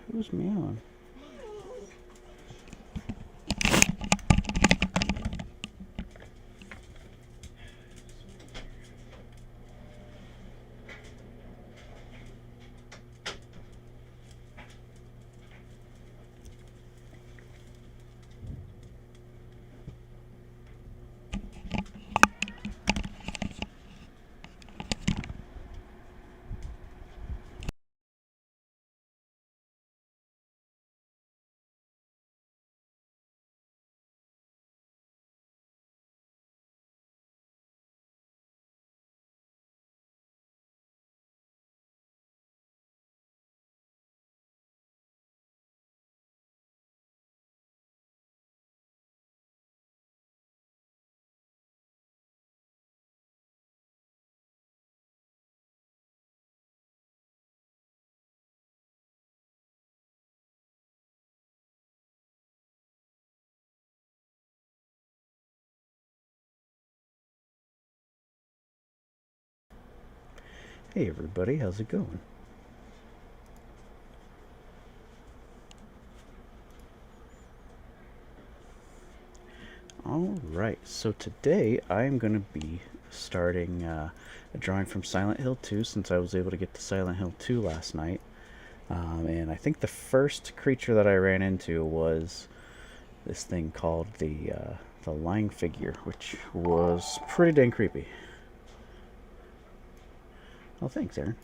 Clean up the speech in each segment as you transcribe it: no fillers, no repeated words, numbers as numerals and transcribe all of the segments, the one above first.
Who's meowing? Hey everybody, how's it going? Alright, so today I'm going to be starting a drawing from Silent Hill 2 since I was able to get to Silent Hill 2 last night. And I think the first creature that I ran into was this thing called the lying figure, which was pretty dang creepy. Oh, thanks, Aaron.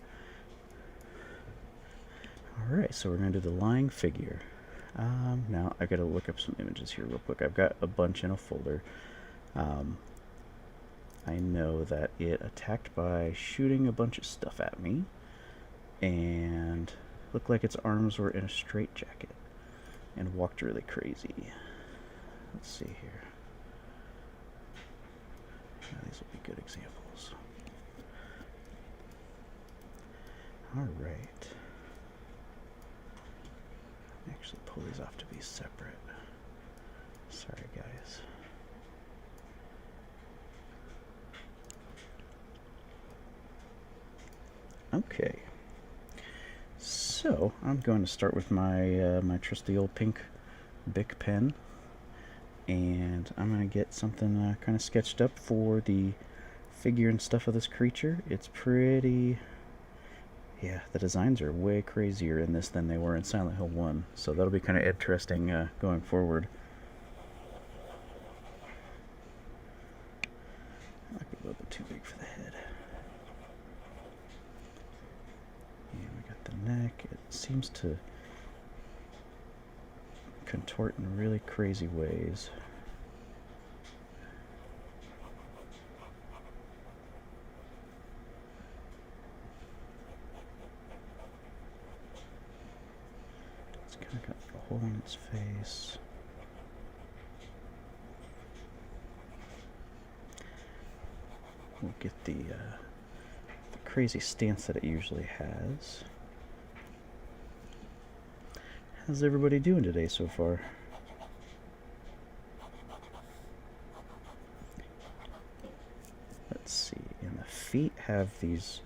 Alright, so we're going to do the lying figure. Now I gotta look up some images here real quick. I've got a bunch in a folder. I know that it attacked by shooting a bunch of stuff at me, and looked like its arms were in a straitjacket, and walked really crazy. Let's see here. These will be good examples. Alright. Actually pull these off to be separate. Sorry, guys. Okay. So, I'm going to start with my my trusty old pink Bic pen. And I'm going to get something kind of sketched up for the figure and stuff of this creature. It's pretty... Yeah, the designs are way crazier in this than they were in Silent Hill 1, so that'll be kind of interesting going forward. Might be a little bit too big for the head. And we got the neck. It seems to contort in really crazy ways. It's kind of got a hole in its face. We'll get the crazy stance that it usually has. How's everybody doing today so far? Let's see, and the feet have these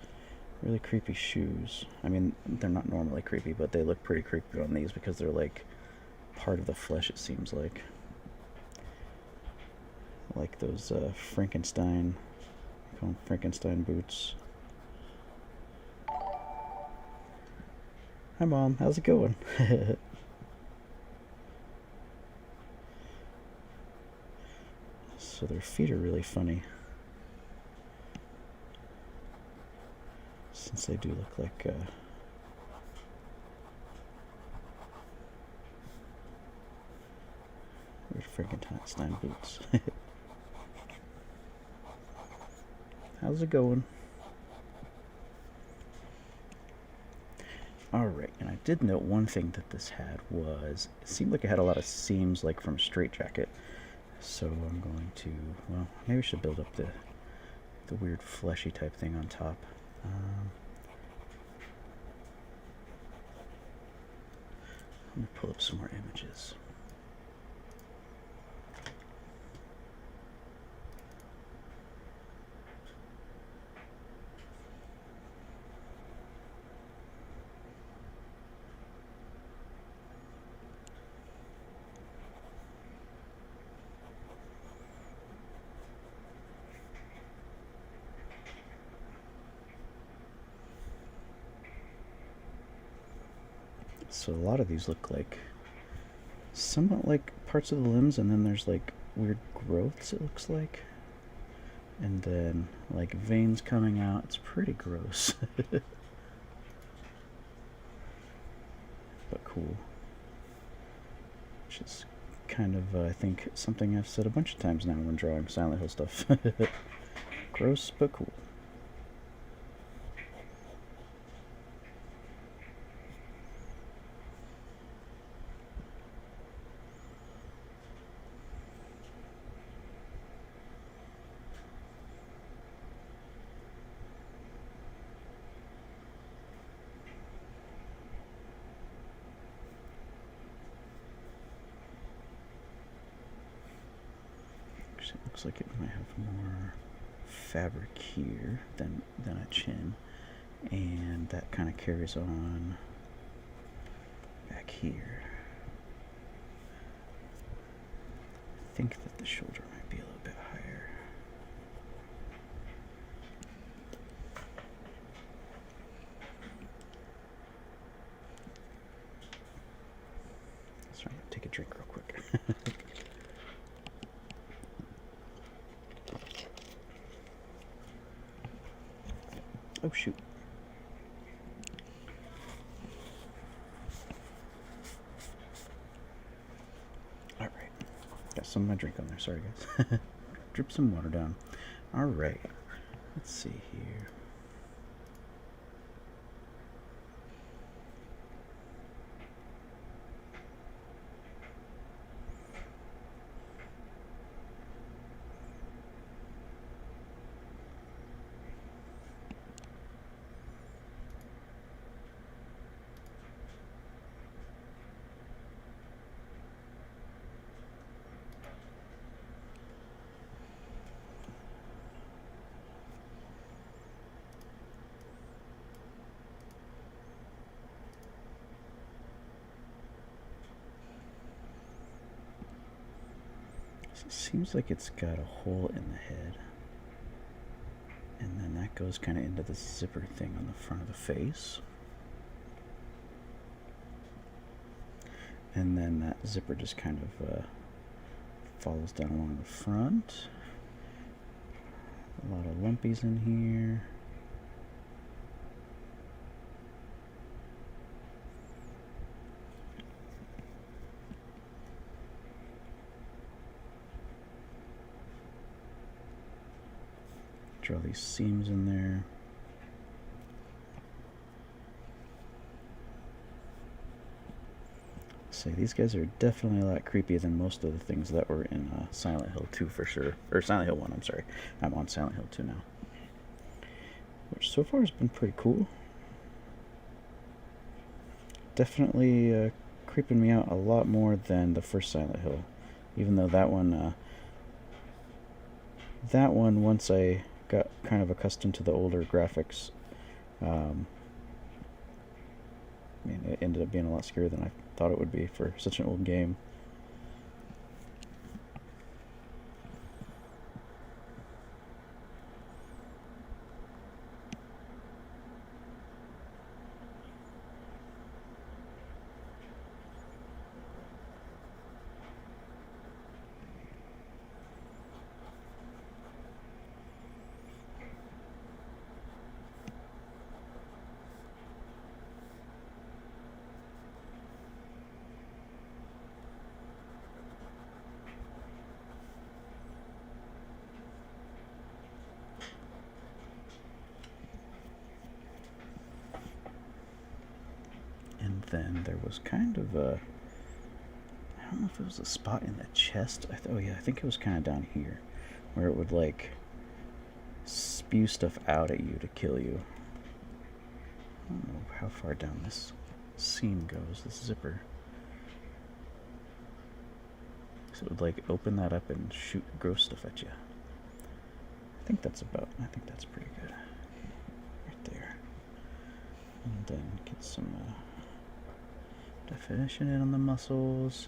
really creepy shoes. I mean, they're not normally creepy, but they look pretty creepy on these because they're like part of the flesh, it seems like. Like those Frankenstein boots. Hi Mom, how's it going? So their feet are really funny, since they do look like weird Frankenstein boots. How's it going? Alright, and I did note one thing that this had was, it seemed like it had a lot of seams like from a straitjacket. So I'm going to, well, maybe I should build up the weird fleshy type thing on top. Let me pull up some more images. So a lot of these look like somewhat like parts of the limbs, and then there's like weird growths, it looks like. And then like veins coming out. It's pretty gross. But cool. Which is kind of, I think, something I've said a bunch of times now when drawing Silent Hill stuff. Gross, but cool. Actually, it looks like it might have more fabric here than a chin, and that kind of carries on back here. I think that the shoulder might be a little bit higher. Sorry, take a drink real quick. Oh shoot. Alright. Got some of my drink on there, sorry guys. Drip some water down. Alright. Let's see here. It seems like it's got a hole in the head, and then that goes kind of into the zipper thing on the front of the face, and then that zipper just kind of follows down along the front. A lot of lumpies in here. Draw these seams in there. Say these guys are definitely a lot creepier than most of the things that were in Silent Hill 2 for sure. Or Silent Hill 1, I'm sorry. I'm on Silent Hill 2 now. Which so far has been pretty cool. Definitely creeping me out a lot more than the first Silent Hill. Even though that one, once I got kind of accustomed to the older graphics, I mean, it ended up being a lot scarier than I thought it would be for such an old game. And then there was kind of a, I don't know if it was a spot in the chest. Oh yeah, I think it was kind of down here, where it would like spew stuff out at you to kill you. I don't know how far down this seam goes, this zipper. So it would like open that up and shoot gross stuff at you. I think that's pretty good. Right there. And then get some definition in on the muscles.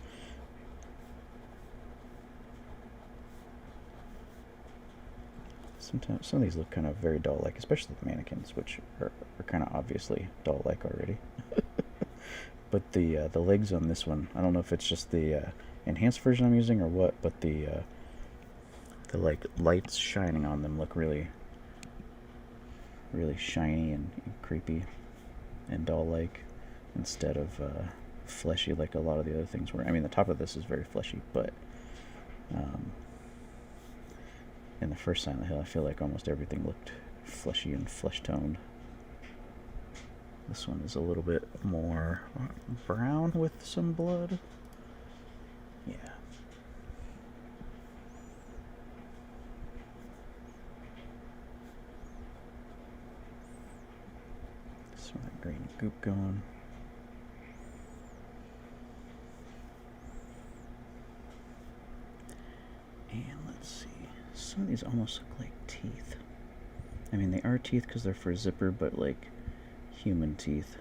Sometimes some of these look kind of very doll-like, especially the mannequins, which are kind of obviously doll-like already. But the legs on this one, I don't know if it's just the enhanced version I'm using or what, but the like lights shining on them look really shiny and creepy and doll-like instead of fleshy like a lot of the other things were. I mean, the top of this is very fleshy, but in the first Silent Hill, I feel like almost everything looked fleshy and flesh-toned. This one is a little bit more brown with some blood. Yeah. Some of that green goop going. And let's see. Some of these almost look like teeth. I mean, they are teeth because they're for zipper, but like human teeth.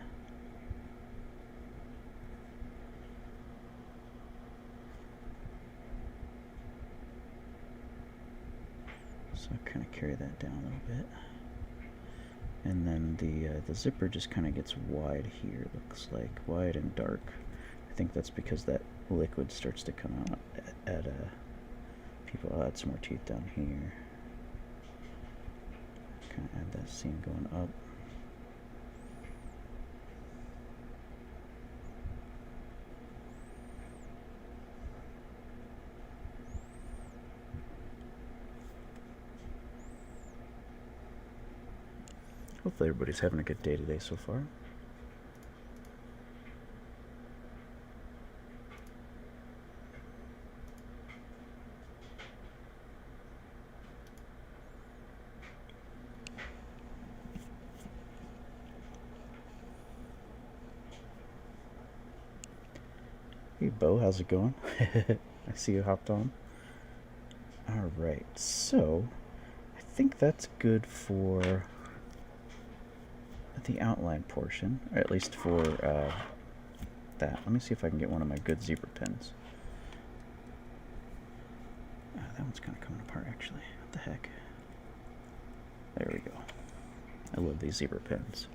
So I kind of carry that down a little bit. And then the zipper just kind of gets wide here, looks like. Wide and dark. I think that's because that liquid starts to come out at people. I'll add some more teeth down here. Kind of add that seam going up. Hopefully everybody's having a good day today so far. Hey Bo, how's it going? I see you hopped on. Alright, so I think that's good for the outline portion, or at least for that. Let me see if I can get one of my good zebra pens. That one's kind of coming apart actually. What the heck? There we go. I love these zebra pens.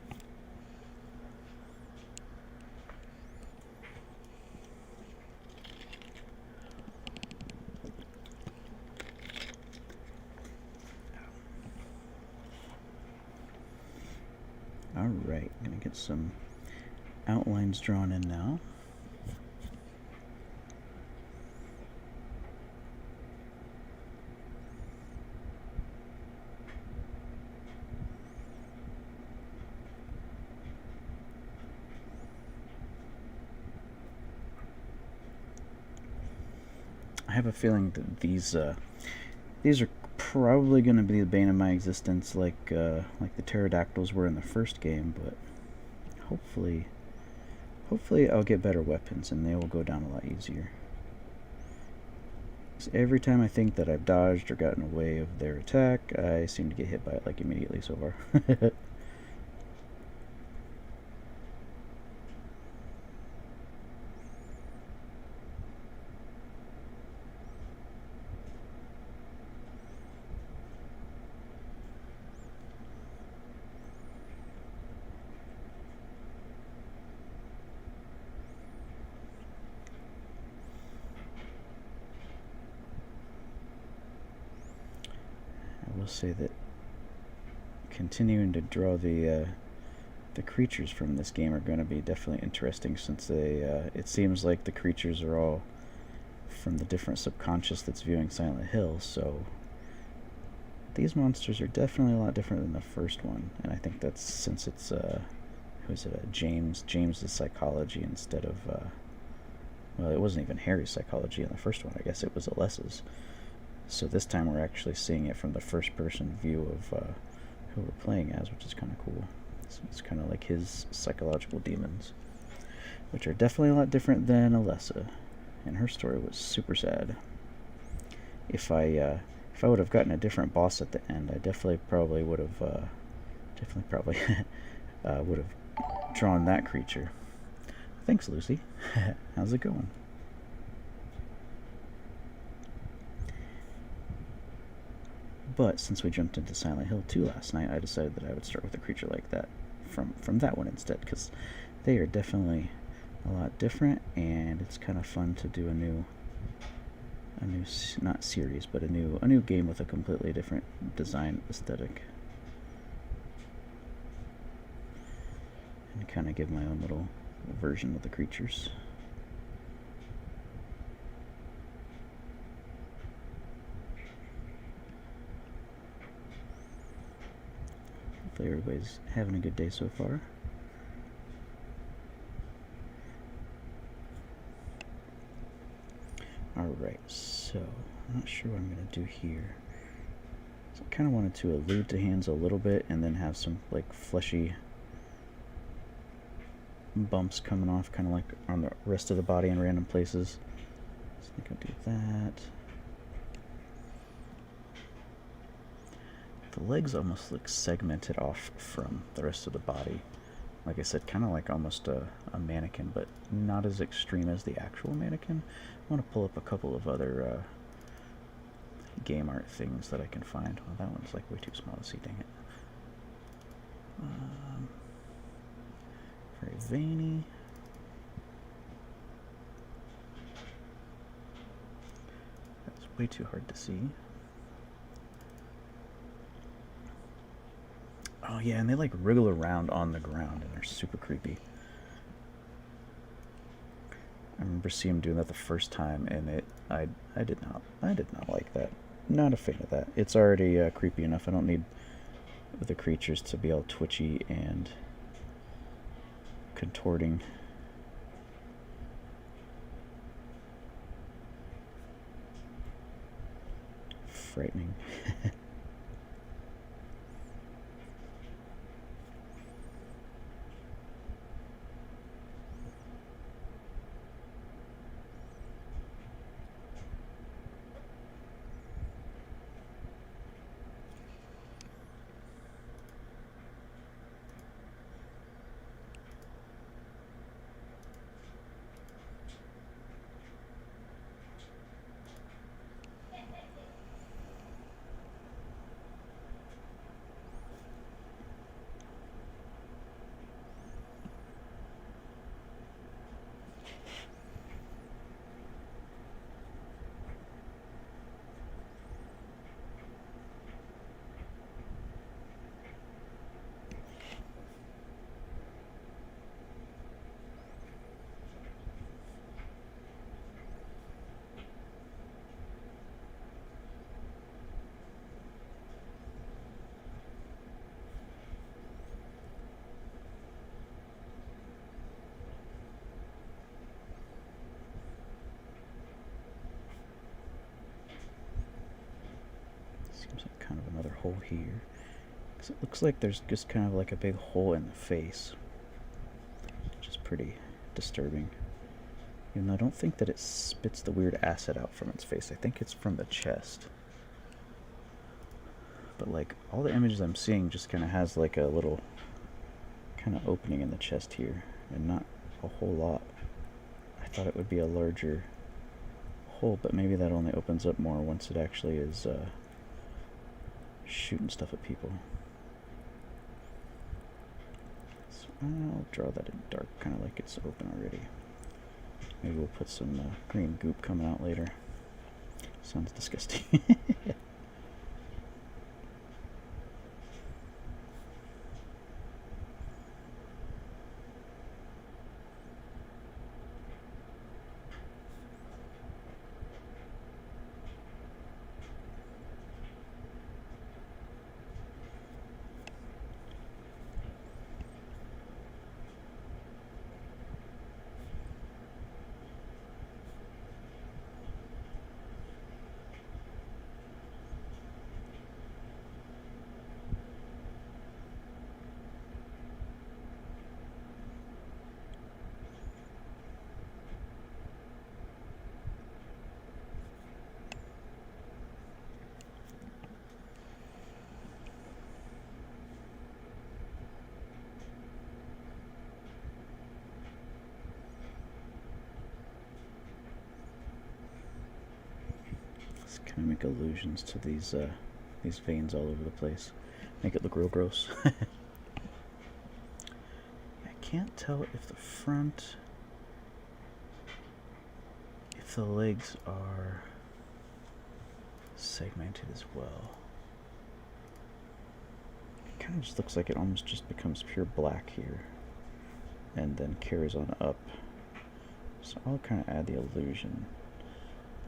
Alright, I'm going to get some outlines drawn in now. I have a feeling that these are probably going to be the bane of my existence, like the pterodactyls were in the first game. But hopefully I'll get better weapons and they will go down a lot easier. So every time I think that I've dodged or gotten away of their attack, I seem to get hit by it like immediately so far. Say that continuing to draw the creatures from this game are going to be definitely interesting, since they it seems like the creatures are all from the different subconscious that's viewing Silent Hill, so these monsters are definitely a lot different than the first one. And I think that's since it's who's it, James's psychology instead of well, it wasn't even Harry's psychology in the first one. I guess it was Alessa's. So this time we're actually seeing it from the first-person view of who we're playing as, which is kind of cool. So it's kind of like his psychological demons, which are definitely a lot different than Alessa, and her story was super sad. If I would have gotten a different boss at the end, I definitely probably would have would have drawn that creature. Thanks, Lucy. How's it going? But since we jumped into Silent Hill 2 last night, I decided that I would start with a creature like that from that one instead, because they are definitely a lot different, and it's kind of fun to do a new not series, but a new game with a completely different design aesthetic, and kind of give my own little version of the creatures. Hopefully everybody's having a good day so far. Alright, so I'm not sure what I'm going to do here. So I kind of wanted to allude to hands a little bit and then have some like fleshy bumps coming off, kind of like on the rest of the body in random places. So I think I'll do that. The legs almost look segmented off from the rest of the body. Like I said, kind of like almost a mannequin, but not as extreme as the actual mannequin. I want to pull up a couple of other game art things that I can find. Well, that one's like way too small to see, dang it. Very veiny. That's way too hard to see. Oh yeah, and they like wriggle around on the ground and they're super creepy. I remember seeing him doing that the first time, and I did not like that. Not a fan of that. It's already creepy enough. I don't need the creatures to be all twitchy and contorting. Frightening. Seems like kind of another hole here. Because it looks like there's just kind of like a big hole in the face, which is pretty disturbing. Even though I don't think that it spits the weird acid out from its face. I think it's from the chest. But like all the images I'm seeing just kind of has like a little kind of opening in the chest here, and not a whole lot. I thought it would be a larger hole, but maybe that only opens up more once it actually is shooting stuff at people. So I'll draw that in dark, kind of like it's open already. Maybe we'll put some green goop coming out later. Sounds disgusting. Kind of make allusions to these veins all over the place. Make it look real gross. I can't tell if the front if the legs are segmented as well. It kind of just looks like it almost just becomes pure black here and then carries on up. So I'll kind of add the illusion.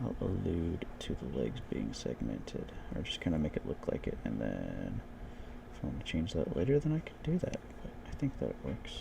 I'll allude to the legs being segmented, or just kind of make it look like it, and then if I want to change that later, then I can do that, but I think that works.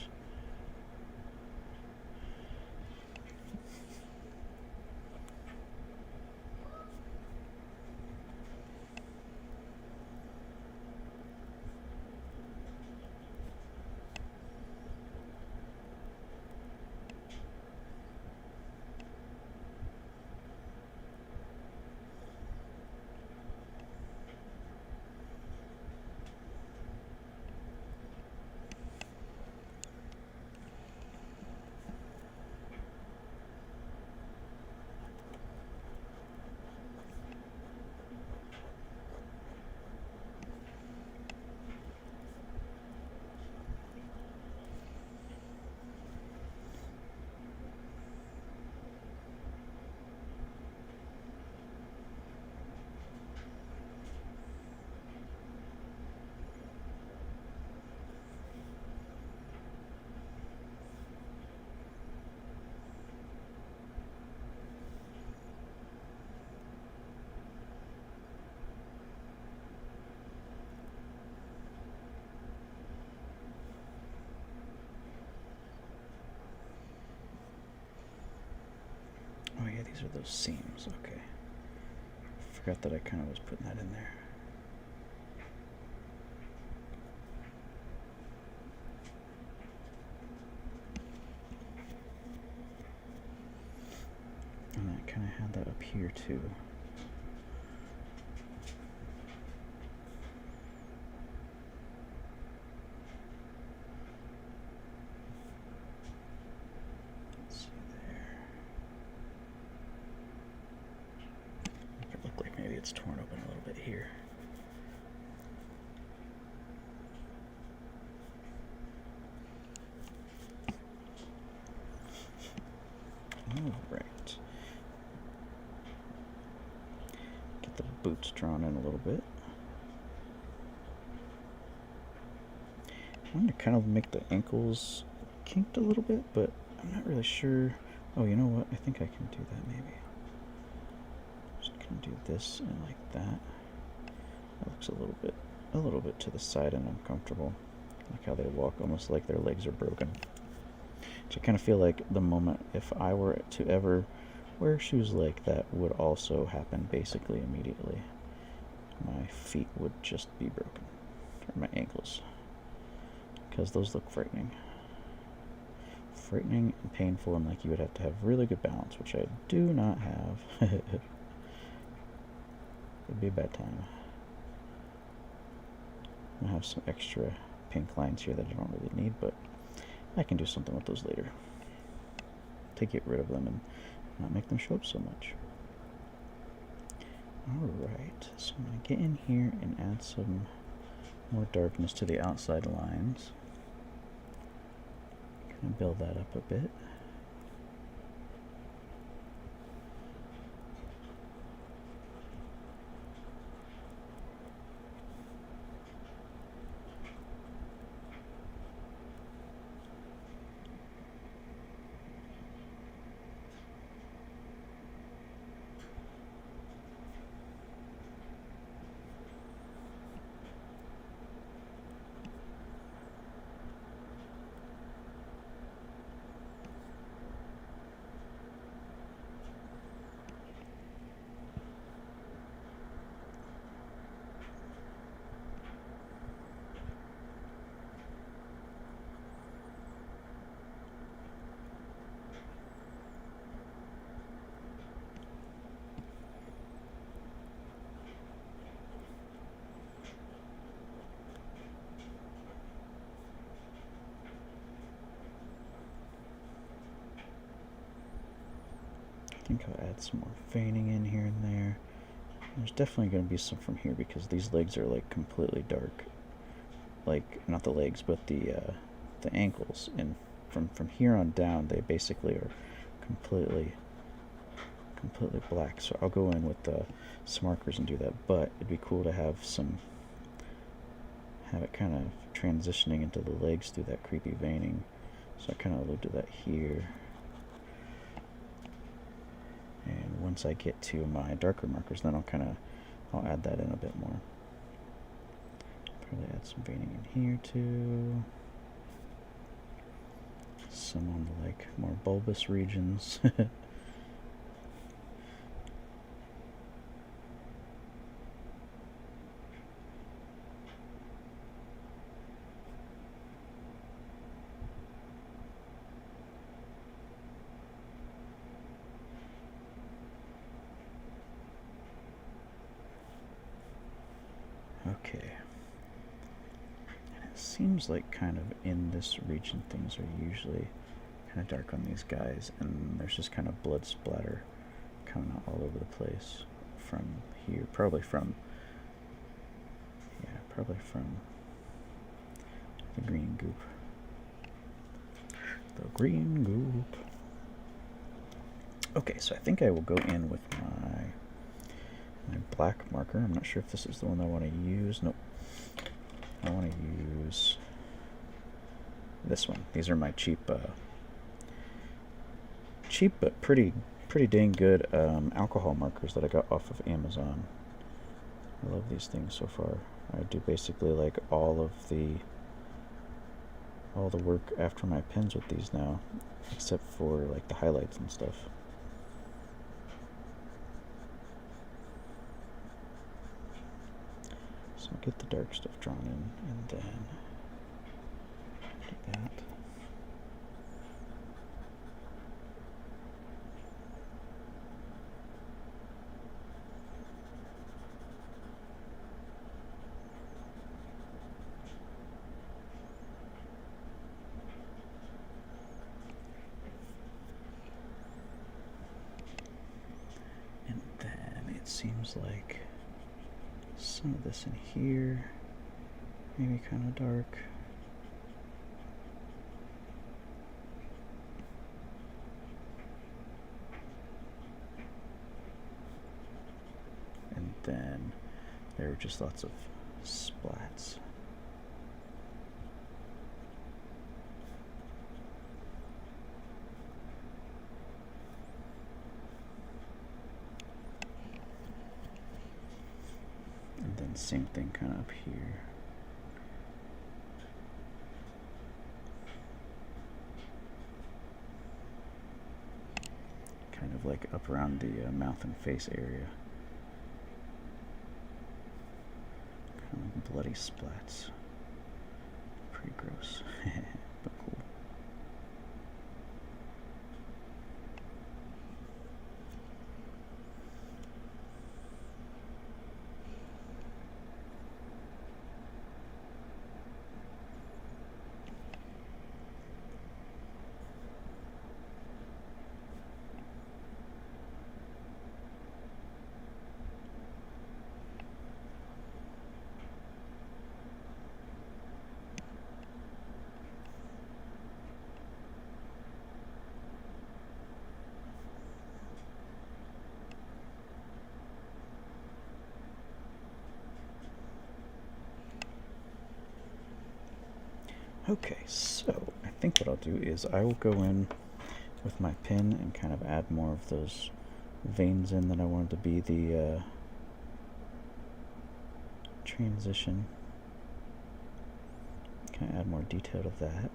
Oh yeah, these are those seams, okay. Forgot that I kind of was putting that in there. And I kind of had that up here too. Let's see there. Make it look like maybe it's torn open a little bit here. All right. Get the boots drawn in a little bit. I'm going to kind of make the ankles kinked a little bit, but I'm not really sure. Oh, you know what? I think I can do that maybe. Just going to do this and like that. That looks a little bit to the side and uncomfortable. Like how they walk, almost like their legs are broken. Which I kind of feel like the moment if I were to ever wear shoes like that would also happen basically immediately. My feet would just be broken, or my ankles, because those look frightening. Frightening and painful, and like you would have to have really good balance, which I do not have. It'd be a bad time. I have some extra pink lines here that I don't really need, but I can do something with those later to get rid of them and not make them show up so much. Alright, so I'm going to get in here and add some more darkness to the outside lines. Kind of build that up a bit. I think I'll add some more veining in here and there. There's definitely going to be some from here because these legs are like completely dark. Like, not the legs, but the ankles. And from here on down, they basically are completely completely black, so I'll go in with some markers and do that, but it'd be cool to have it kind of transitioning into the legs through that creepy veining. So I kind of alluded to that here. And once I get to my darker markers, then I'll add that in a bit more. Probably add some veining in here too. Some on the like more bulbous regions. Okay. And it seems like kind of in this region things are usually kind of dark on these guys, and there's just kind of blood splatter coming out all over the place from here. Probably from the green goop. The green goop. Okay, so I think I will go in with my black marker. I'm not sure if this is the one I want to use. Nope. I want to use this one. These are my cheap but pretty dang good alcohol markers that I got off of Amazon. I love these things so far. I do basically like all the work after my pens with these now, except for like the highlights and stuff. So I'll get the dark stuff drawn in, and then do that. And then it seems like some of this in here, maybe kind of dark. And then there are just lots of splats. And then same thing kind of up here. Kind of like up around the mouth and face area. Kind of like bloody splats. Pretty gross, but cool. Okay, so I think what I'll do is I will go in with my pen and kind of add more of those veins in that I wanted to be the transition. Kind of add more detail to that.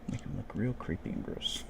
Make them look real creepy and gross.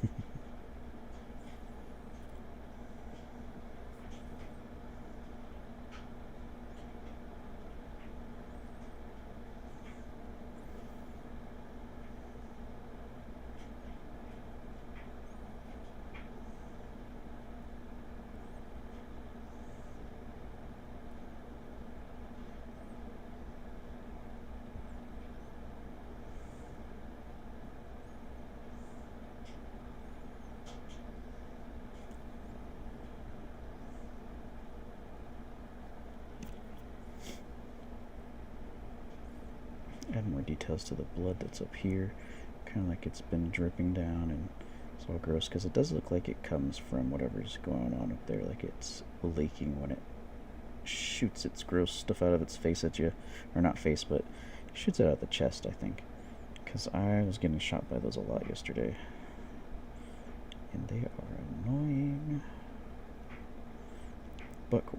details to the blood that's up here. Kind of like it's been dripping down, and it's all gross because it does look like it comes from whatever's going on up there, like it's leaking when it shoots its gross stuff out of its face at you. Or not face, but shoots it out of the chest, I think. Because I was getting shot by those a lot yesterday. And they are annoying. But cool.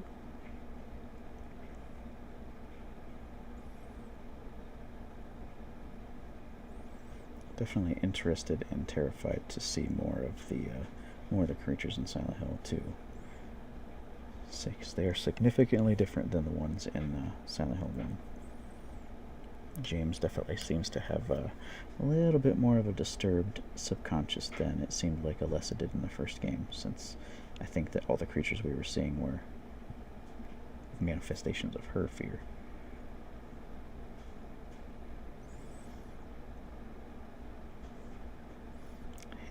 Definitely interested and terrified to see more of the creatures in Silent Hill 2. Because they are significantly different than the ones in Silent Hill 1. James definitely seems to have a little bit more of a disturbed subconscious than it seemed like Alessa did in the first game, since I think that all the creatures we were seeing were manifestations of her fear.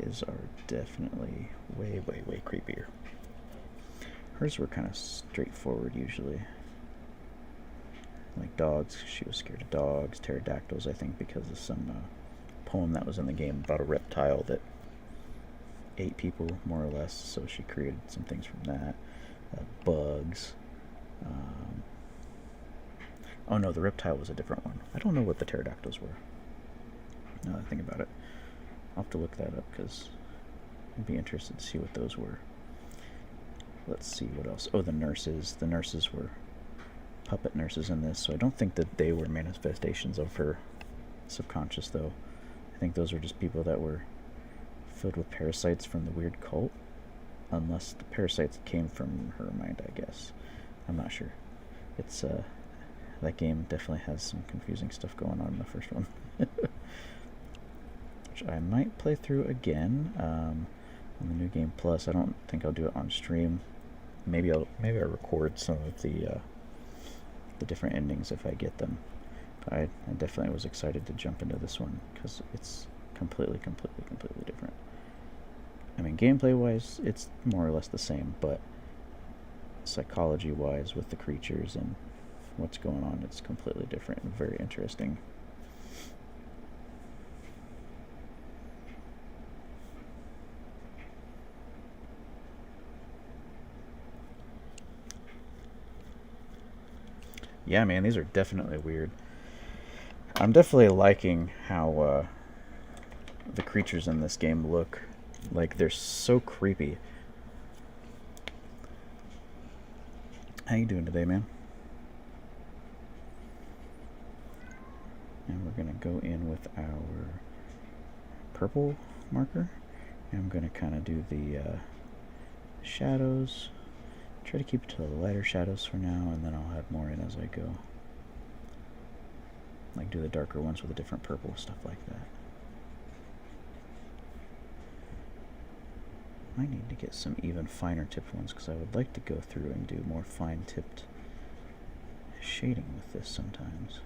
His are definitely way, way, way creepier. Hers were kind of straightforward usually. Like dogs, she was scared of dogs. Pterodactyls, I think, because of some poem that was in the game about a reptile that ate people, more or less, so she created some things from that. Bugs. Oh no, the reptile was a different one. I don't know what the pterodactyls were, now that I think about it. I'll have to look that up, because I'd be interested to see what those were. Let's see what else. Oh, the nurses. The nurses were puppet nurses in this, so I don't think that they were manifestations of her subconscious, though. I think those were just people that were filled with parasites from the weird cult, unless the parasites came from her mind, I guess. I'm not sure. It's that game definitely has some confusing stuff going on in the first one. Which I might play through again on the New Game Plus. I don't think I'll do it on stream. Maybe I'll record some of the different endings if I get them. I definitely was excited to jump into this one because it's completely different. I mean, gameplay-wise, it's more or less the same, but psychology-wise, with the creatures and what's going on, it's completely different and very interesting. Yeah, man, these are definitely weird. I'm definitely liking how the creatures in this game look. Like, they're so creepy. How you doing today, man? And we're going to go in with our purple marker. And I'm going to kind of do the shadows. Try to keep it to the lighter shadows for now, and then I'll add more in as I go. Like do the darker ones with a different purple, stuff like that. I need to get some even finer tipped ones because I would like to go through and do more fine tipped shading with this sometimes.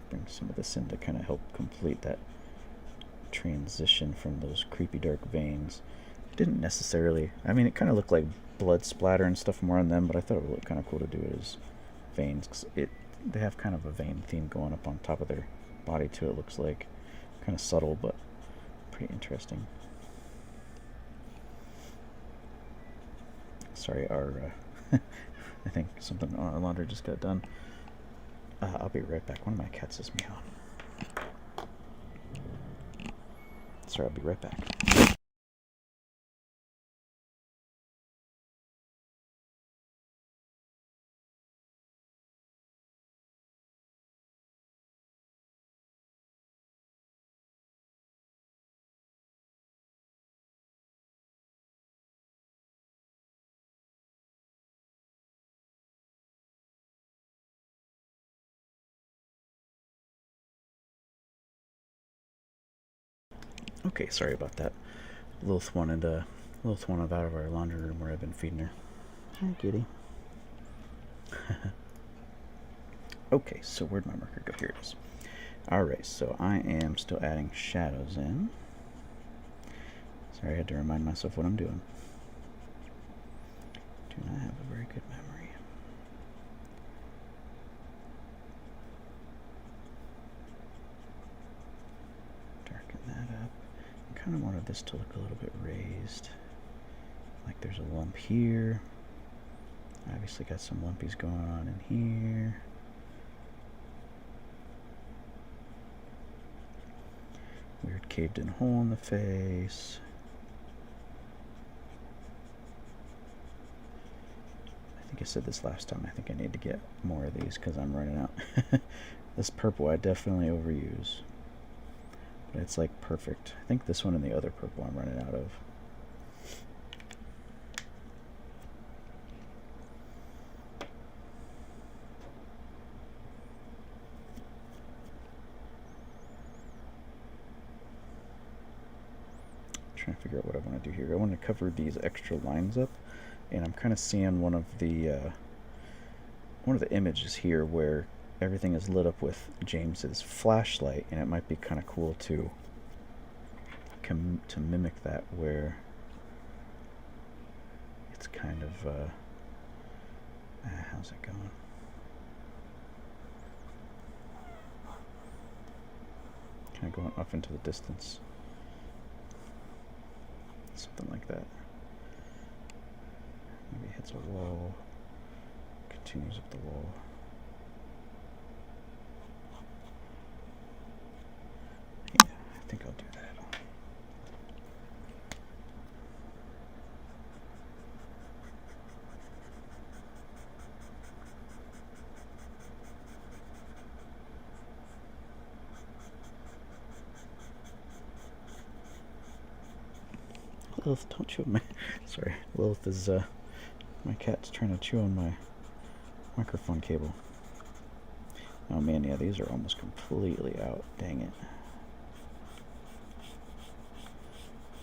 Bring some of this in to kind of help complete that transition from those creepy dark veins. It didn't necessarily, I mean, it kind of looked like blood splatter and stuff more on them, but I thought it would look kind of cool to do it as veins, because they have kind of a vein theme going up on top of their body too, it looks like. Kind of subtle, but pretty interesting. Sorry, our I think something our laundry just got done. I'll be right back. One of my cats is meowing. Sorry, I'll be right back. Okay, sorry about that. Lilith wanted out of our laundry room where I've been feeding her. Hi, kitty. Okay, so where'd my marker go? Here it is. Alright, so I am still adding shadows in. Sorry, I had to remind myself what I'm doing. Do not have a very good memory. Darken that up. I kind of wanted this to look a little bit raised. Like there's a lump here. Obviously got some lumpies going on in here. Weird caved in hole in the face. I think I said this last time. I think I need to get more of these because I'm running out. This purple I definitely overuse. But it's like perfect. I think this one and the other purple I'm running out of. Trying to figure out what I want to do here. I want to cover these extra lines up, and I'm kind of seeing one of the images here where everything is lit up with James's flashlight, and it might be kind of cool to mimic that, where it's kind of how's it going? Kind of going off into the distance. Something like that. Maybe hits a wall, continues up the wall. Yeah, I think I'll do that. Lilith, don't chew on my... Sorry, Lilith is, my cat's trying to chew on my microphone cable. Oh man, yeah, these are almost completely out. Dang it.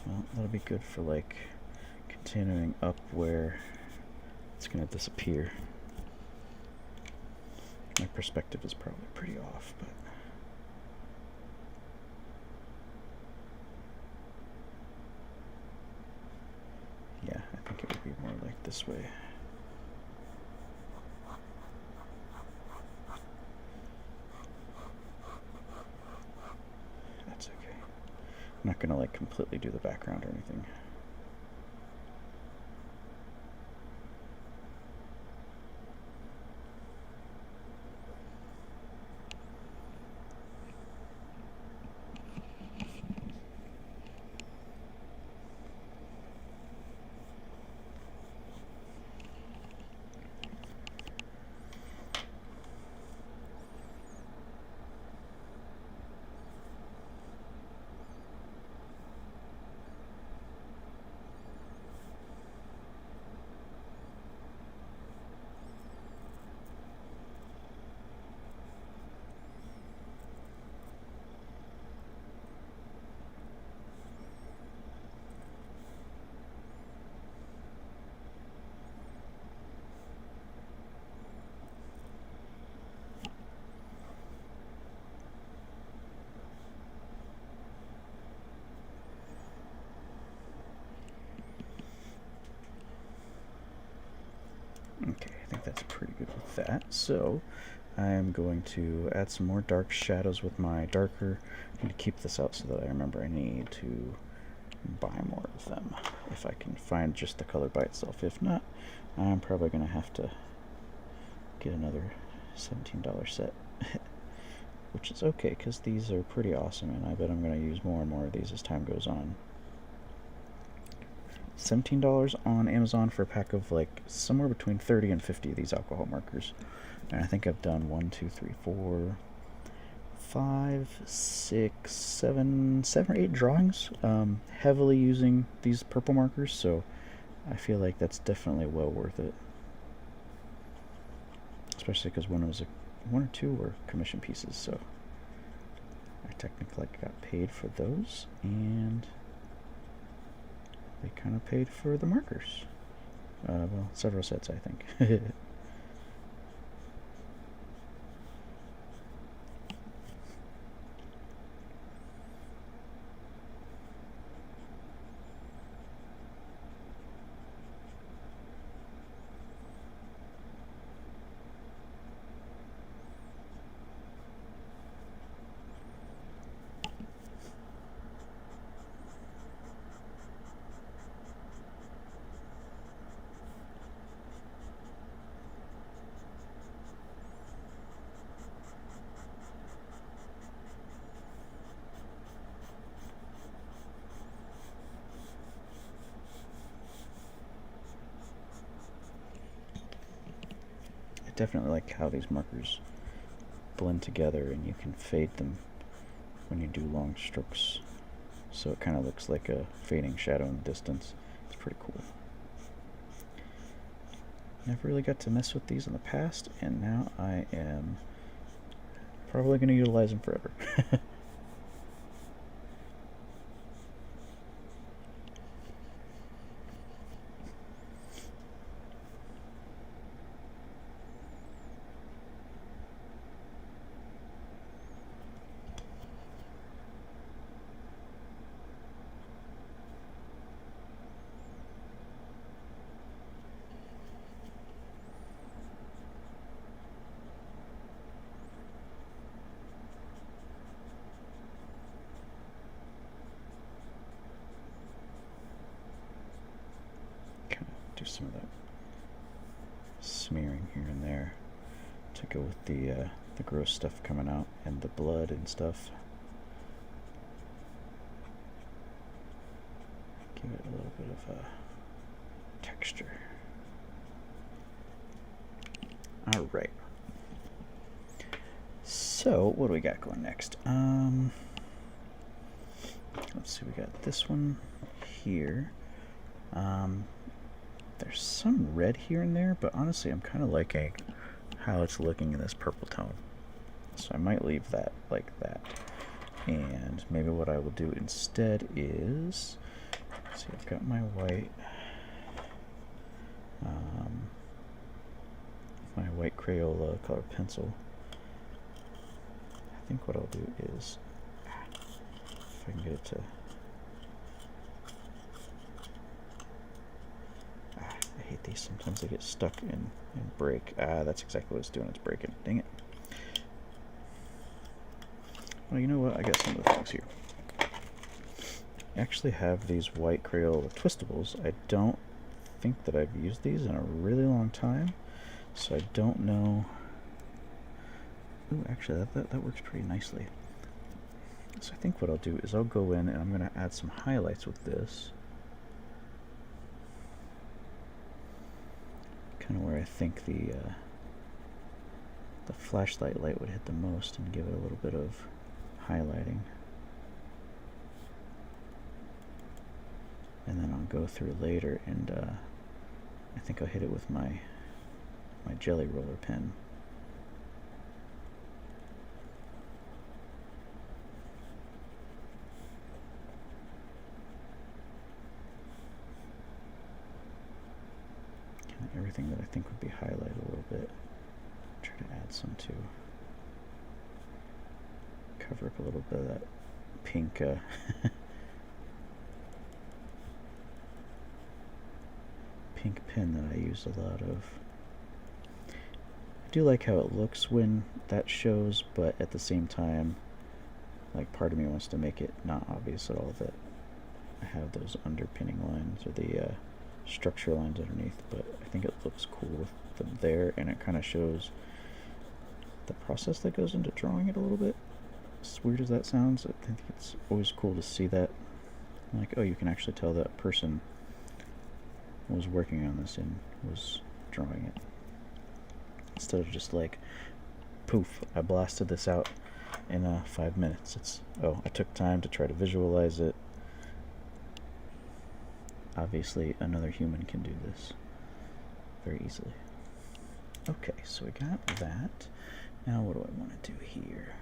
Well, that'll be good for, like, continuing up where it's gonna disappear. My perspective is probably pretty off, but... yeah, I think it would be more like this way. That's okay. I'm not gonna like completely do the background or anything. Okay, I think that's pretty good with that. So I'm going to add some more dark shadows with my darker. I'm going to keep this out so that I remember I need to buy more of them if I can find just the color by itself. If not, I'm probably going to have to get another $17 set, which is okay because these are pretty awesome, and I bet I'm going to use more and more of these as time goes on. $17 on Amazon for a pack of like somewhere between 30 and 50 of these alcohol markers. And I think I've done 1, 2, 3, 4, 5, 6, 7 or 8 drawings heavily using these purple markers, so I feel like that's definitely well worth it. Especially because one or two were commission pieces, so I technically got paid for those. And they kind of paid for the markers. Well, several sets, I think. I definitely like how these markers blend together and you can fade them when you do long strokes, so it kind of looks like a fading shadow in the distance. It's pretty cool. Never really got to mess with these in the past, and now I am probably going to utilize them forever. Do some of that smearing here and there to go with the gross stuff coming out and the blood and stuff. Give it a little bit of a texture. All right. So what do we got going next? Let's see. We got this one here. There's some red here and there, but honestly I'm kind of liking how it's looking in this purple tone. So I might leave that like that. And maybe what I will do instead is, let's see, I've got my white, my white Crayola color pencil. I think what I'll do is, if I can get it to, I hate these, sometimes they get stuck and break. That's exactly what it's doing, it's breaking. Dang it. Well, you know what, I got some of the things here. I actually have these white Crayola twistables. I don't think that I've used these in a really long time, so I don't know. Ooh, actually that works pretty nicely. So I think what I'll do is I'll go in and I'm going to add some highlights with this. Kind of where I think the flashlight light would hit the most, and give it a little bit of highlighting. And then I'll go through later and I think I'll hit it with my jelly roller pen. Everything that I think would be highlighted a little bit. Try to add some to cover up a little bit of that pink pink pen that I use a lot of. I do like how it looks when that shows, but at the same time, like, part of me wants to make it not obvious at all that I have those underpinning lines or the structure lines underneath, but I think it looks cool with them there, and it kind of shows the process that goes into drawing it a little bit. As weird as that sounds, I think it's always cool to see that. Like, oh, you can actually tell that person was working on this and was drawing it, instead of just like, poof, I blasted this out in 5 minutes. It's, oh, I took time to try to visualize it. Obviously another human can do this very easily. Okay, so we got that. Now what do I want to do here?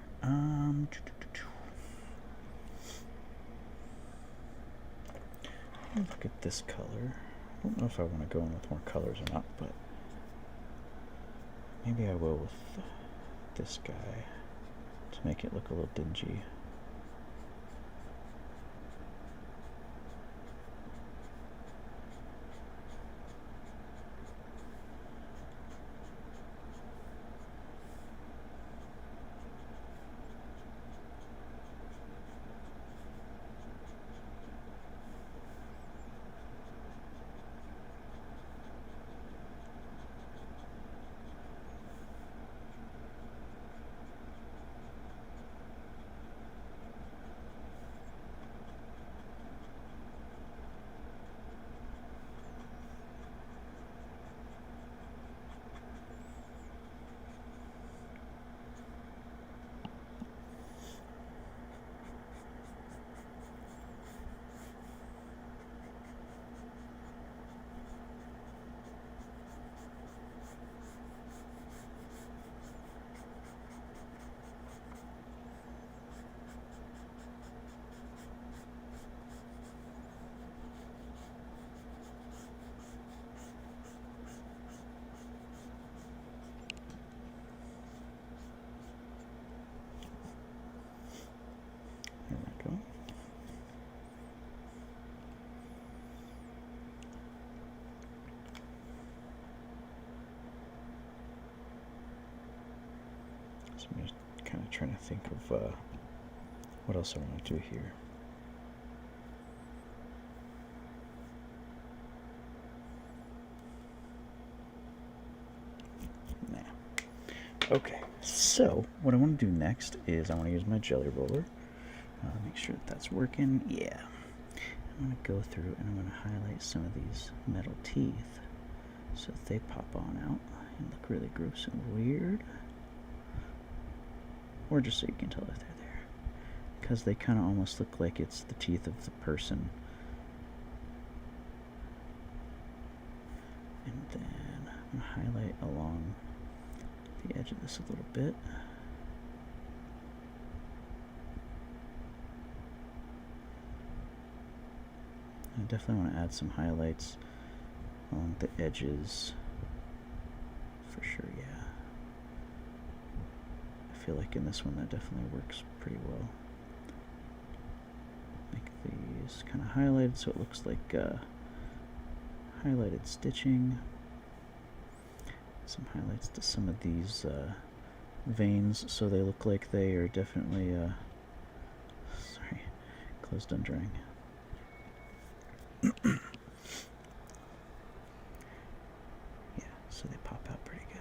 Look at this color. I don't know if I want to go in with more colors or not, but maybe I will with this guy to make it look a little dingy. There we go. So I'm just kind of trying to think of what else I want to do here. Okay, so what I want to do next is I want to use my jelly roller. Make sure that that's working. Yeah. I'm going to go through and I'm going to highlight some of these metal teeth so that they pop on out and look really gross and weird. Or just so you can tell if they're there. Because they kind of almost look like it's the teeth of the person. And then I'm going to highlight along the edge of this a little bit. I definitely want to add some highlights along the edges for sure, yeah. I feel like in this one that definitely works pretty well. Make these kind of highlighted so it looks like highlighted stitching. Some highlights to some of these veins so they look like they are definitely sorry, close done drying. Yeah, so they pop out pretty good.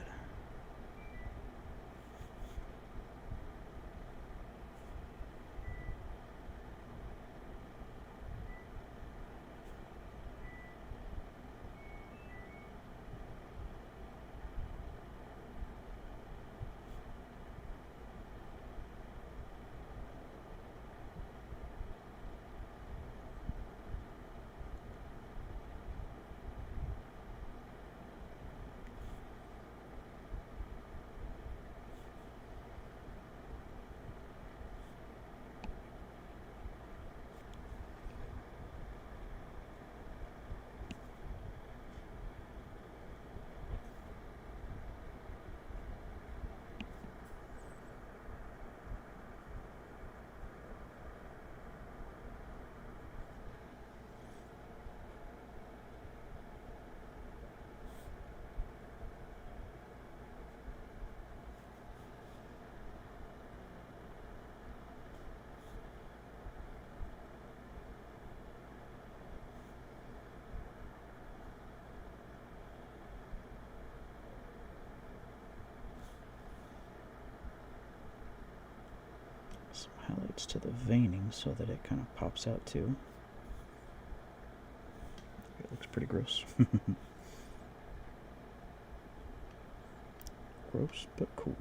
Some highlights to the veining so that it kind of pops out too. It looks pretty gross. Gross, but cool.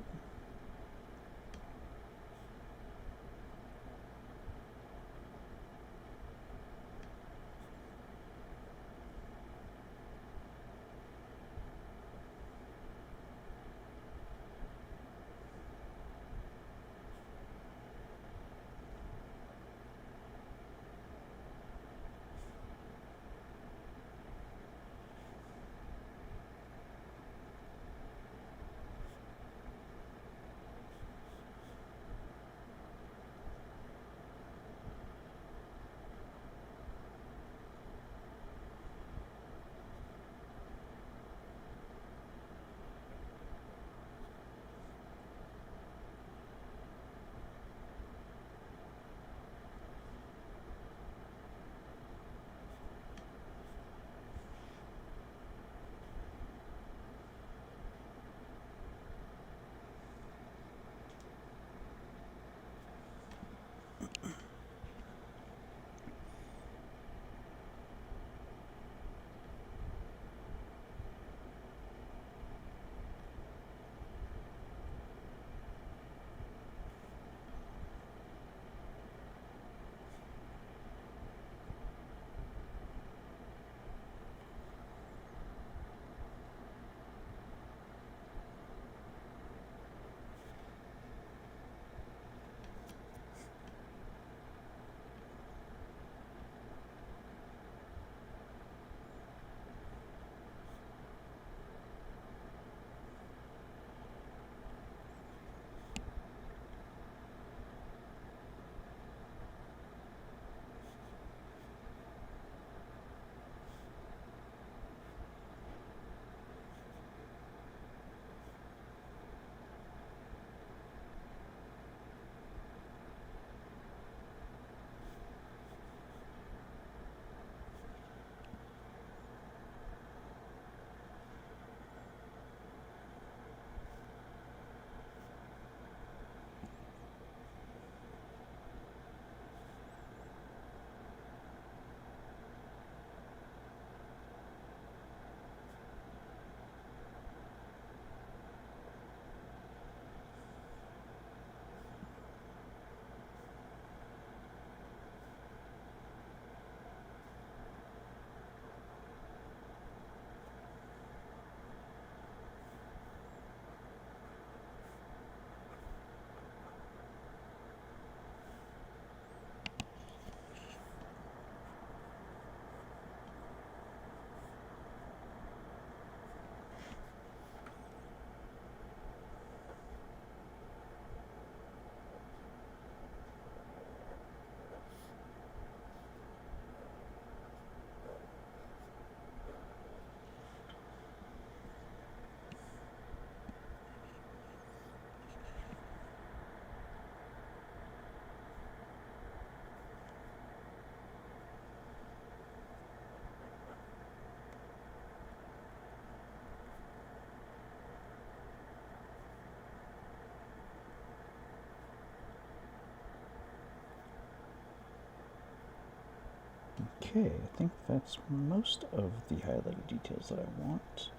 Okay, I think that's most of the highlighted details that I want.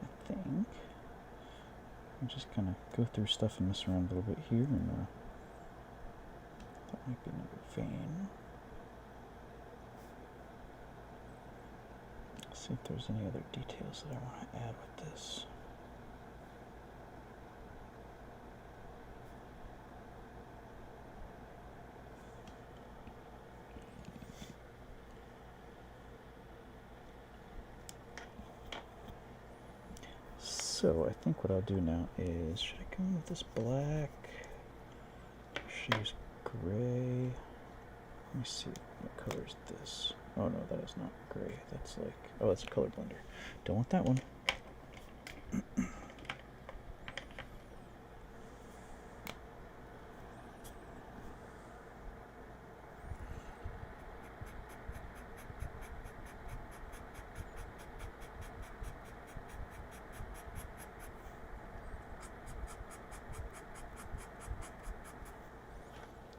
I think I'm just gonna go through stuff and mess around a little bit here, and that might be another vein. Let's see if there's any other details that I want to add with this. So I think what I'll do now is, should I go in with this black? Should I use gray? Let me see, what color is this? Oh no, that is not gray. That's like, oh, that's a color blender. Don't want that one.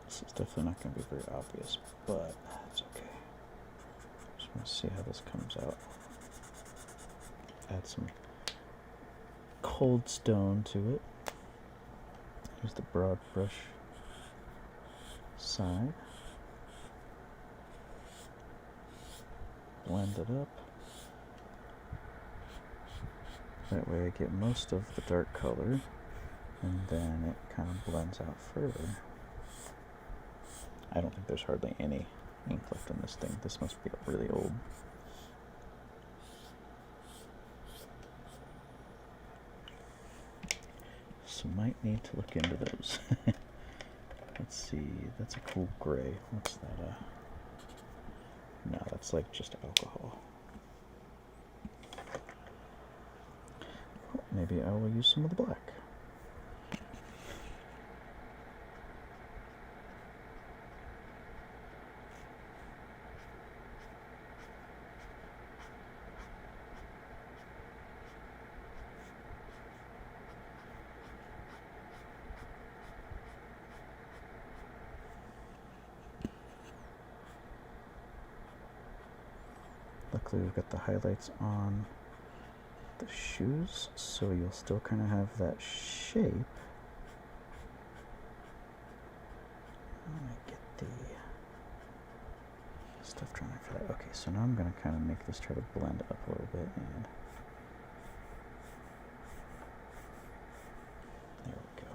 This is definitely not going to be very obvious, but it's okay. Just want to see how this comes out. Add some cold stone to it. Use the broad brush side. Blend it up. That way I get most of the dark color, and then it kind of blends out further. I don't think there's hardly any ink left in this thing. This must be really old. So might need to look into those. Let's see, that's a cool gray. What's that? No, that's like just alcohol. Maybe I will use some of the black. Luckily we've got the highlights on the shoes, so you'll still kind of have that shape. I'm gonna get the stuff trying for that. Okay, so now I'm gonna kind of make this try to blend up a little bit, and there we go.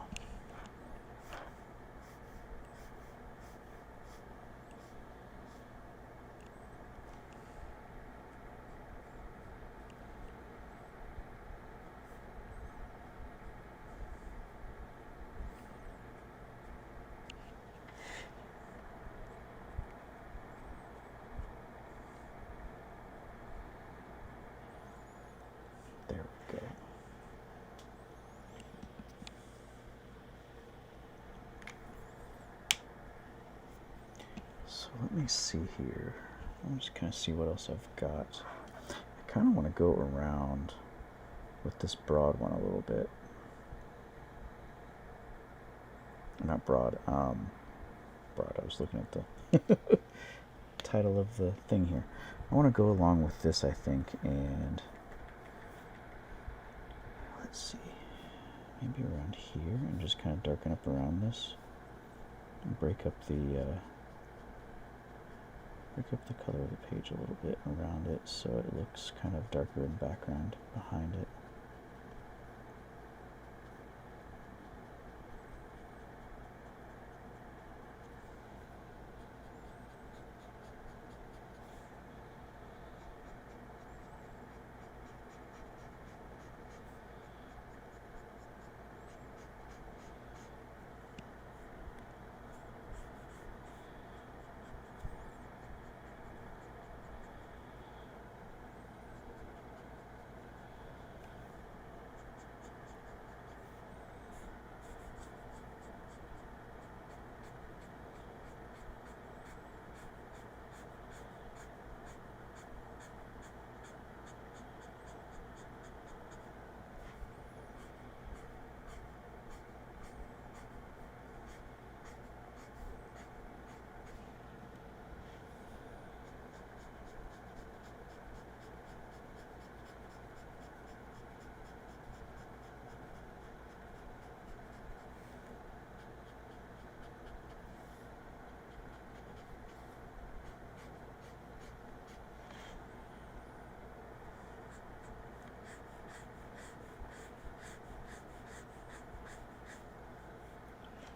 There we go. So let me see here. Let me just kind of see what else I've got. I kind of want to go around with this broad one a little bit. Not broad, broad. I was looking at the title of the thing here. I want to go along with this, I think, and let's see, maybe around here, and just kind of darken up around this, and break up the color of the page a little bit around it, so it looks kind of darker in the background behind it.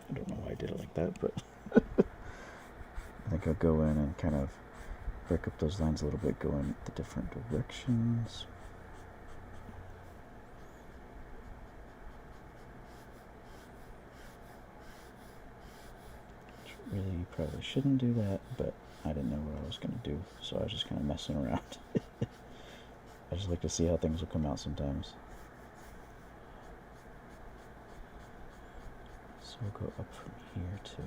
I don't know why I did it like that, but I think I'll go in and kind of break up those lines a little bit, go in the different directions. Really, you probably shouldn't do that, but I didn't know what I was going to do, so I was just kind of messing around. I just like to see how things will come out sometimes. So we'll go up from here too.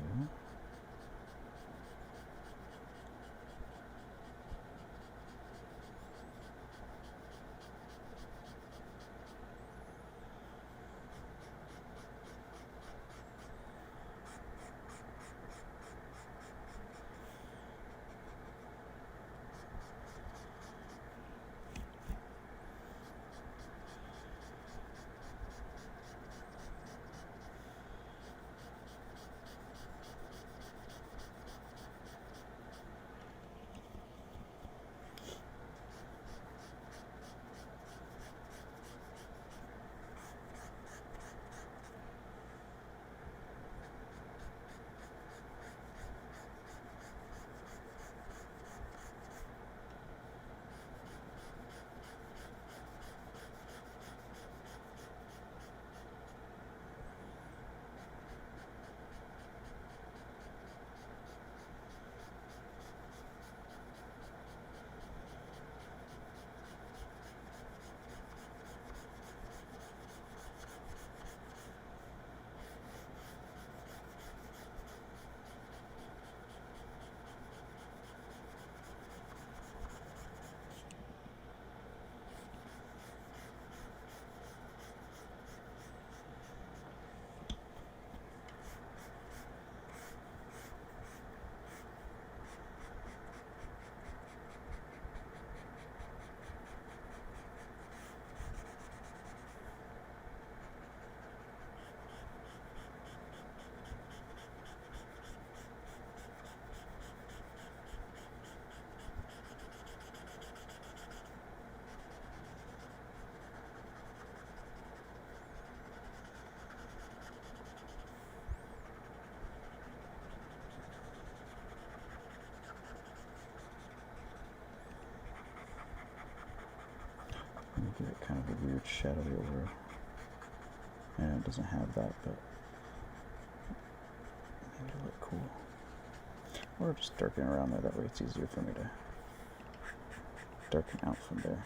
Give it kind of a weird shadowy over. And it doesn't have that, but it'll look cool. Or just darken around there, that way it's easier for me to darken out from there.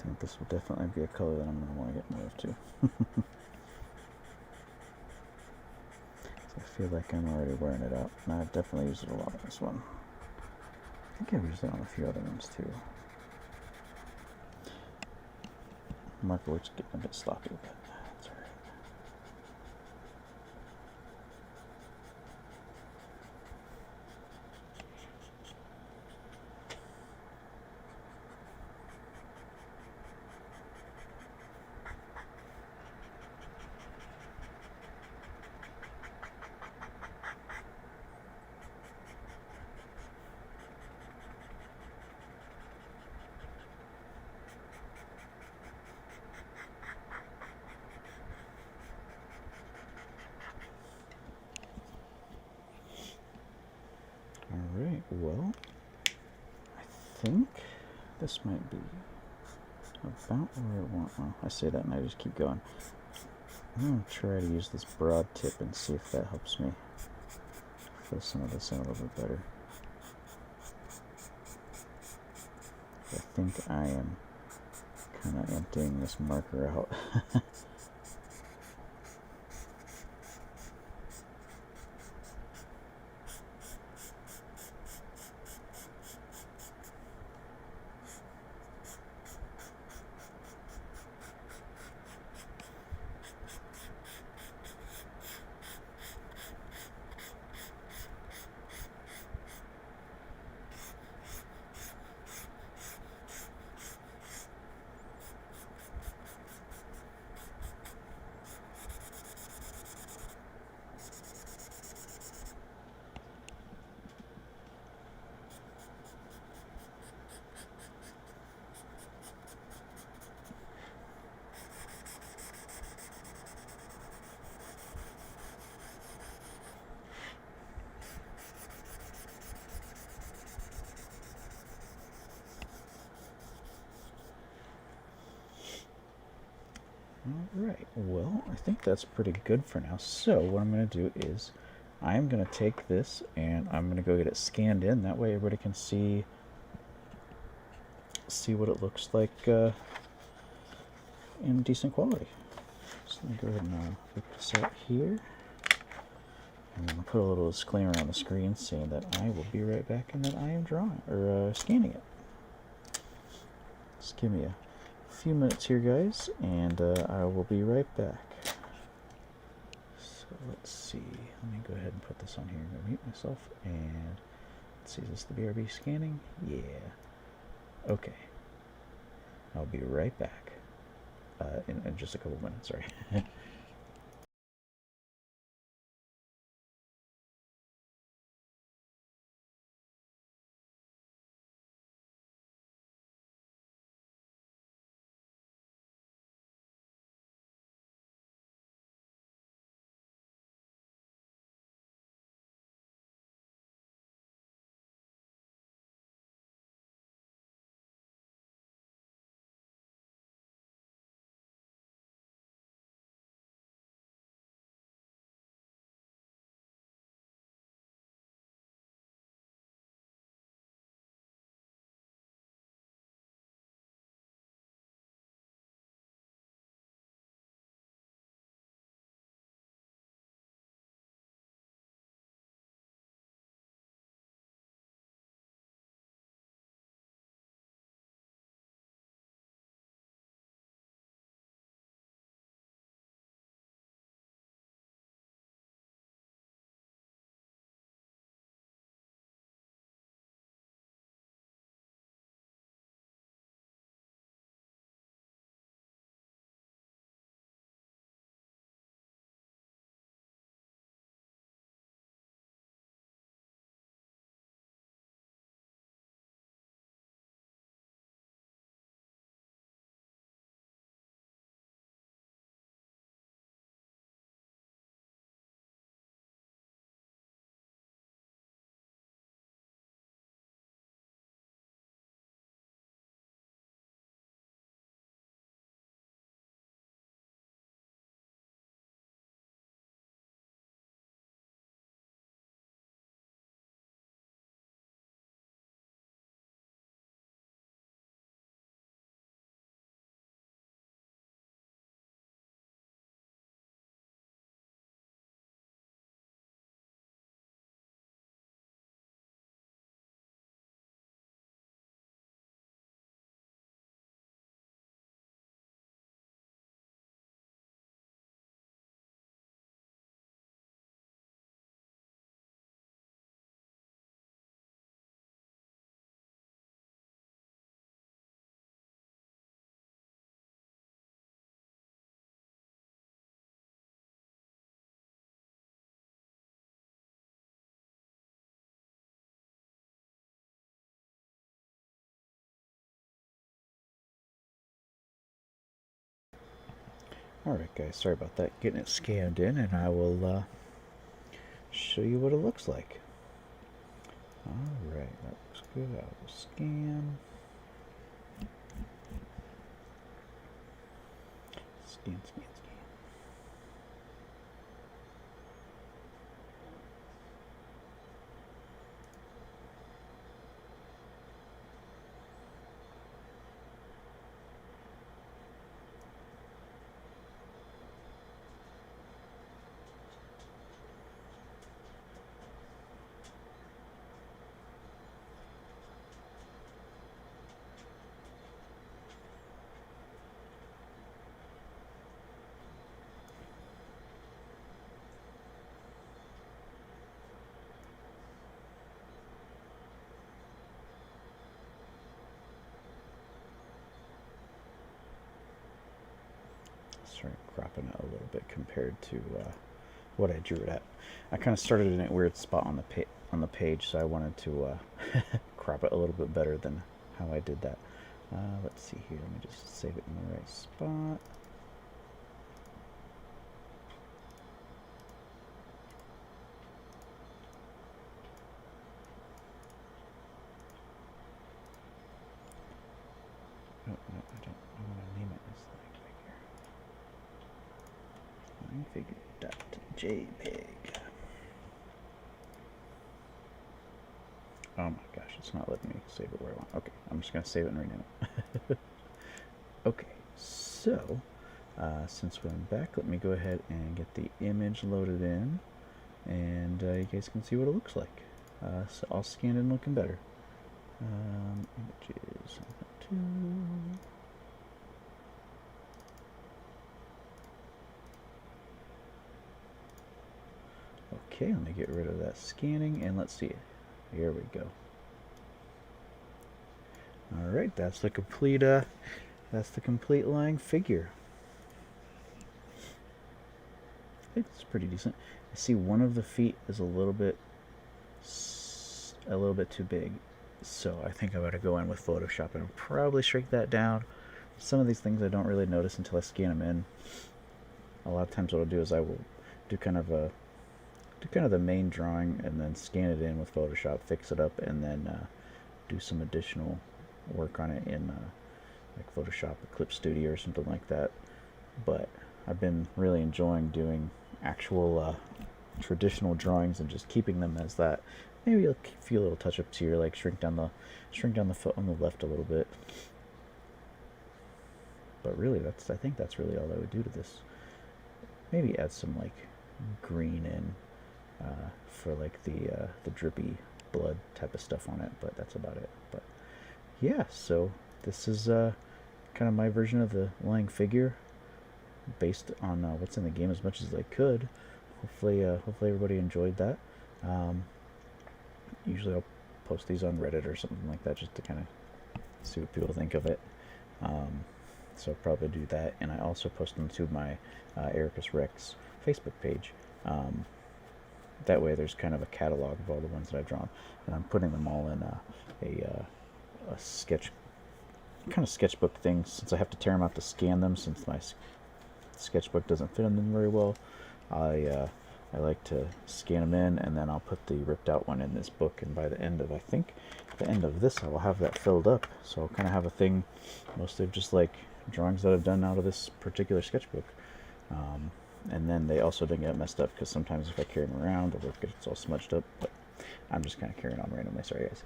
think this will definitely be a color that I'm going to want to get more of too. I feel like I'm already wearing it out, and I've definitely used it a lot on this one. I think I've used it on a few other ones too. Marker work's getting a bit sloppy, but that's alright. Alright, well, I think this might be about where I want. Well, I say that and I just keep going. I'm going to try to use this broad tip and see if that helps me fill some of this in a little bit better. I think I am kind of emptying this marker out. Alright, well, I think that's pretty good for now. So what I'm going to do is I'm going to take this and I'm going to go get it scanned in. That way everybody can see what it looks like in decent quality. So let me go ahead and put this out here. And I'll put a little disclaimer on the screen saying that I will be right back and that I am drawing or scanning it. Just give me a few minutes here, guys, and I will be right back. So let's see. Let me go ahead and put this on here and mute myself. And let's see, is this the BRB scanning? Yeah. Okay. I'll be right back in just a couple minutes. Sorry. Alright guys, sorry about that. Getting it scanned in, and I will show you what it looks like. Alright, that looks good. I will scan. Scan, scan, scan. Start cropping it a little bit compared to what I drew it at. I kind of started in a weird spot on the page, so I wanted to crop it a little bit better than how I did that. Let's see here. Let me just save it in the right spot. Oh, no, I don't. I want to name it as line figure.jpg. Oh my gosh, it's not letting me save it where I want. Okay, I'm just going to save it and rename it. Okay, so since we're back, let me go ahead and get the image loaded in, and you guys can see what it looks like. So I'll scan it and looking better. Images 2. Okay, let me get rid of that scanning, and let's see it. Here we go. All right, that's the complete lying figure. I think it's pretty decent. I see one of the feet is a little bit too big, so I think I'm gonna go in with Photoshop and probably shrink that down. Some of these things I don't really notice until I scan them in. A lot of times what I'll do is I will do kind of the main drawing and then scan it in with Photoshop, fix it up, and then do some additional work on it in like Photoshop Eclipse Studio or something like that. But I've been really enjoying doing actual traditional drawings and just keeping them as that. Maybe a few little touch-ups here, like shrink down the foot on the left a little bit. But really, I think that's really all I would do to this. Maybe add some like green in for like the drippy blood type of stuff on it, but that's about it. But yeah, so this is kind of my version of the lying figure, based on what's in the game as much as I could. Hopefully everybody enjoyed that. Usually I'll post these on Reddit or something like that just to kind of see what people think of it. So I'll probably do that, and I also post them to my Ericus Rex Facebook page. That way there's kind of a catalog of all the ones that I've drawn, and I'm putting them all in a sketchbook thing, since I have to tear them out to scan them, since my sketchbook doesn't fit them very well. I like to scan them in, and then I'll put the ripped out one in this book, and by the end of this I will have that filled up. So I'll kind of have a thing mostly of just like drawings that I've done out of this particular sketchbook. And then they also didn't get messed up, because sometimes if I carry them around, the work gets all smudged up. But I'm just kind of carrying on randomly. Sorry, guys.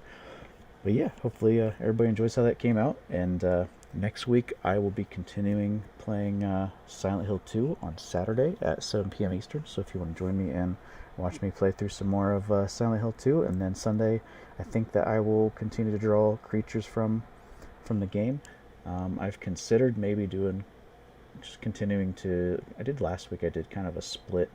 But yeah, hopefully everybody enjoys how that came out. And next week I will be continuing playing Silent Hill 2 on Saturday at 7 p.m. Eastern. So if you want to join me and watch me play through some more of Silent Hill 2, and then Sunday I think that I will continue to draw creatures from the game. I've considered maybe continuing to. I did last week. I did kind of a split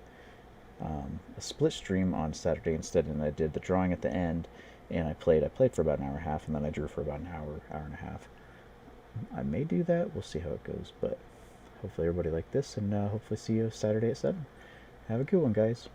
stream on Saturday instead, and I did the drawing at the end, and I played for about an hour and a half, and then I drew for about an hour and a half. I may do that. We'll see how it goes, but hopefully everybody liked this, and hopefully see you Saturday at 7. Have a good one, guys.